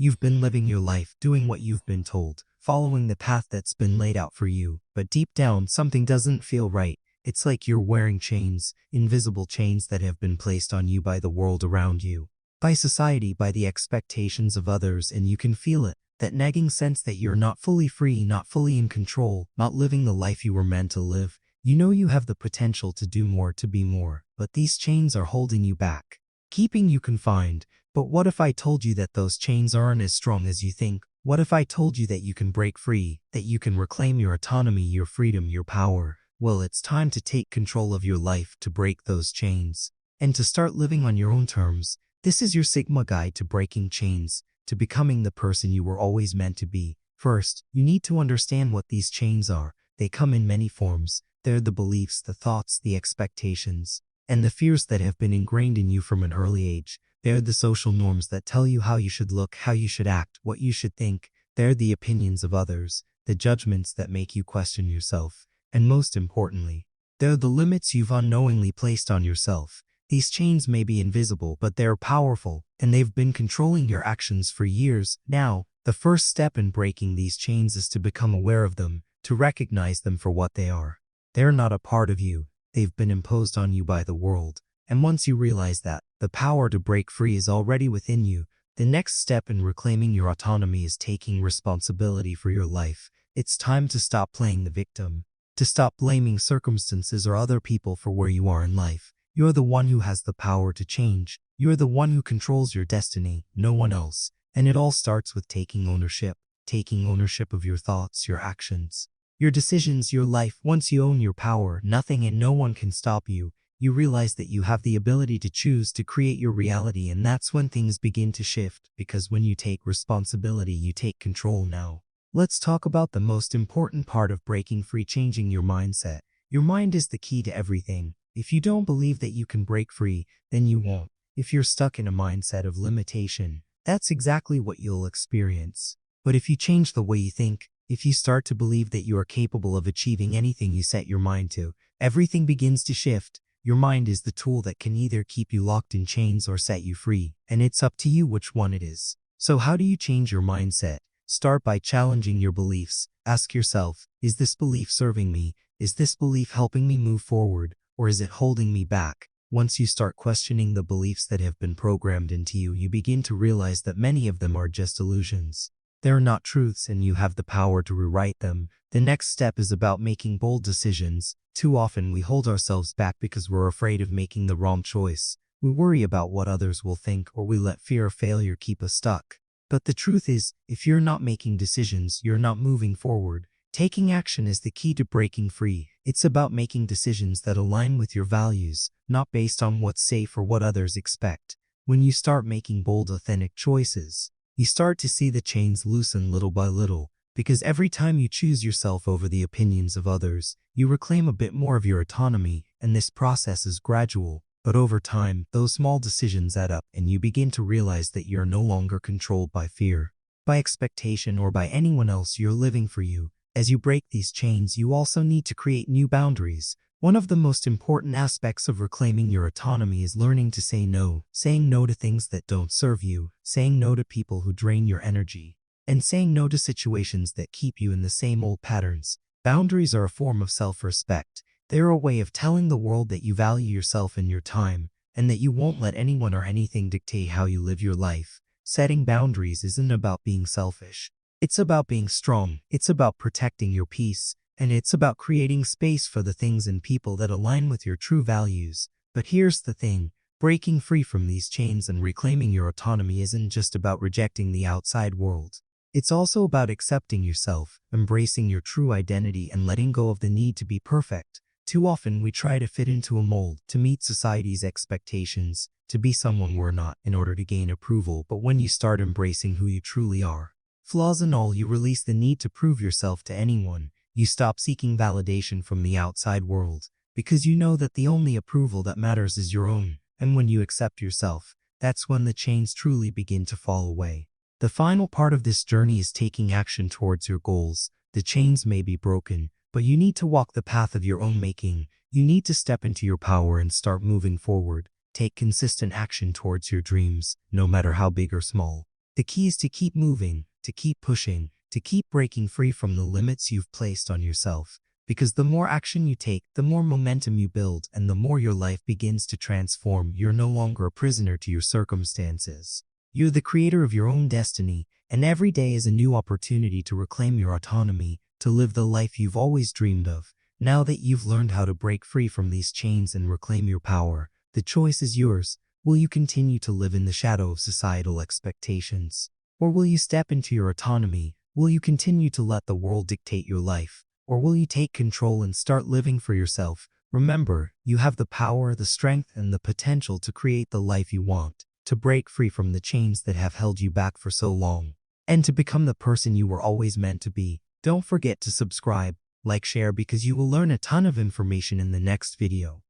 You've been living your life, doing what you've been told, following the path that's been laid out for you, but deep down something doesn't feel right. It's like you're wearing chains, invisible chains that have been placed on you by the world around you, by society, by the expectations of others, and you can feel it. That nagging sense that you're not fully free, not fully in control, not living the life you were meant to live. You know you have the potential to do more, to be more, but these chains are holding you back, keeping you confined. But what if I told you that those chains aren't as strong as you think? What if I told you that you can break free, that you can reclaim your autonomy, your freedom, your power? Well, it's time to take control of your life, to break those chains, and to start living on your own terms. This is your Sigma guide to breaking chains, to becoming the person you were always meant to be. First, you need to understand what these chains are. They come in many forms. They're the beliefs, the thoughts, the expectations, and the fears that have been ingrained in you from an early age. They're the social norms that tell you how you should look, how you should act, what you should think. They're the opinions of others, the judgments that make you question yourself. And most importantly, they're the limits you've unknowingly placed on yourself. These chains may be invisible, but they're powerful, and they've been controlling your actions for years. Now, the first step in breaking these chains is to become aware of them, to recognize them for what they are. They're not a part of you. They've been imposed on you by the world. And once you realize that, the power to break free is already within you. The next step in reclaiming your autonomy is taking responsibility for your life. It's time to stop playing the victim, to stop blaming circumstances or other people for where you are in life. You're the one who has the power to change. You're the one who controls your destiny, no one else. And it all starts with taking ownership of your thoughts, your actions, your decisions, your life. Once you own your power, nothing and no one can stop you. You realize that you have the ability to choose, to create your reality, and that's when things begin to shift, because when you take responsibility, you take control. Now, let's talk about the most important part of breaking free: changing your mindset. Your mind is the key to everything. If you don't believe that you can break free, then you won't. If you're stuck in a mindset of limitation, that's exactly what you'll experience. But if you change the way you think, if you start to believe that you are capable of achieving anything you set your mind to, everything begins to shift. Your mind is the tool that can either keep you locked in chains or set you free, and it's up to you which one it is. So how do you change your mindset? Start by challenging your beliefs. Ask yourself, is this belief serving me? Is this belief helping me move forward, or is it holding me back? Once you start questioning the beliefs that have been programmed into you, you begin to realize that many of them are just illusions. They're not truths, and you have the power to rewrite them. The next step is about making bold decisions. Too often we hold ourselves back because we're afraid of making the wrong choice. We worry about what others will think, or we let fear of failure keep us stuck. But the truth is, if you're not making decisions, you're not moving forward. Taking action is the key to breaking free. It's about making decisions that align with your values, not based on what's safe or what others expect. When you start making bold, authentic choices, you start to see the chains loosen little by little, because every time you choose yourself over the opinions of others, you reclaim a bit more of your autonomy, and this process is gradual. But over time, those small decisions add up, and you begin to realize that you're no longer controlled by fear, by expectation, or by anyone else. You're living for you. As you break these chains, you also need to create new boundaries. One of the most important aspects of reclaiming your autonomy is learning to say no. Saying no to things that don't serve you, saying no to people who drain your energy, and saying no to situations that keep you in the same old patterns. Boundaries are a form of self-respect. They're a way of telling the world that you value yourself and your time, and that you won't let anyone or anything dictate how you live your life. Setting boundaries isn't about being selfish. It's about being strong. It's about protecting your peace, and it's about creating space for the things and people that align with your true values. But here's the thing. Breaking free from these chains and reclaiming your autonomy isn't just about rejecting the outside world. It's also about accepting yourself, embracing your true identity, and letting go of the need to be perfect. Too often we try to fit into a mold, to meet society's expectations, to be someone we're not in order to gain approval. But when you start embracing who you truly are, flaws and all, you release the need to prove yourself to anyone. You stop seeking validation from the outside world, because you know that the only approval that matters is your own. And when you accept yourself, that's when the chains truly begin to fall away. The final part of this journey is taking action towards your goals. The chains may be broken, but you need to walk the path of your own making. You need to step into your power and start moving forward. Take consistent action towards your dreams, no matter how big or small. The key is to keep moving, to keep pushing, to keep breaking free from the limits you've placed on yourself. Because the more action you take, the more momentum you build, and the more your life begins to transform. You're no longer a prisoner to your circumstances. You're the creator of your own destiny, and every day is a new opportunity to reclaim your autonomy, to live the life you've always dreamed of. Now that you've learned how to break free from these chains and reclaim your power, the choice is yours. Will you continue to live in the shadow of societal expectations? Or will you step into your autonomy? Will you continue to let the world dictate your life? Or will you take control and start living for yourself? Remember, you have the power, the strength, and the potential to create the life you want, to break free from the chains that have held you back for so long, and to become the person you were always meant to be. Don't forget to subscribe, like, share, because you will learn a ton of information in the next video.